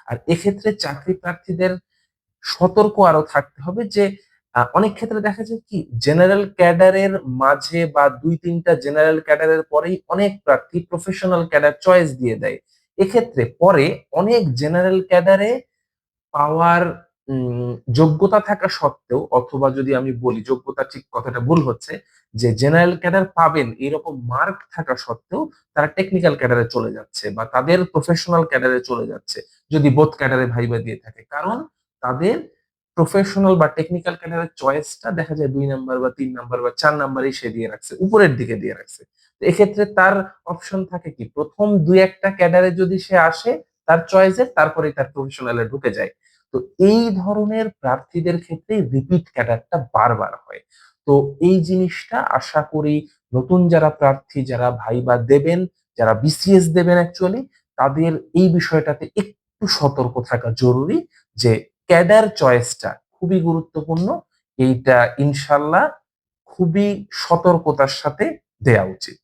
আর এক্ষেত্রে চাকরি প্রার্থীদের সতর্ক আরো থাকতে হবে যে অনেক ক্ষেত্রে দেখা যায় কি জেনারেল ক্যাডারের মাঝে বা দুই তিনটা জেনারেল ক্যাডারের পরেই অনেক প্রার্থী প্রফেশনাল ক্যাডার চয়েস দিয়ে দেয়। এক্ষেত্রে পরে অনেক জেনারেল ক্যাডারে পাওয়ার যোগ্যতা থাকা সত্ত্বেও, অথবা যদি আমি বলি যোগ্যতা ঠিক কথাটা ভুল হচ্ছে, যে জেনারেল ক্যাডার পাবেন এরকম মার্ক থাকা সত্ত্বেও তারা টেকনিক্যাল ক্যাডারে চলে যাচ্ছে বা তাদের প্রফেশনাল ক্যাডারে চলে যাচ্ছে যদি বোথ ক্যাডারে ভাইবা দিয়ে থাকে। কারণ তাদের প্রফেশনাল বা টেকনিক্যাল ক্যাডারের চয়েসটা দেখা যায় 2 নাম্বার বা 3 নাম্বার বা 4 নাম্বারই সে দিয়ে রাখছে, উপরের দিকে দিয়ে রাখছে। তো এক্ষেত্রে তার অপশন থাকে কি, প্রথম দুই একটা ক্যাডারে যদি সে আসে তার চয়েসের, তারপরে তার প্রফেশনালে ঢুকে যায়। তো এই ধরনের প্রার্থীদের ক্ষেত্রে রিপিট ক্যাডারটা বারবার হয়। তো এই জিনিসটা আশা করি নতুন যারা প্রার্থী, যারা ভাইবা দেবেন, যারা বিসিএস দেবেন অ্যাকচুয়ালি, তাদের এই বিষয়টাতে একটু সতর্ক থাকা জরুরি যে ক্যাডার চয়েসটা খুবই গুরুত্বপূর্ণ। এইটা ইনশাল্লাহ খুবই সতর্কতার সাথে দেয়া উচিত।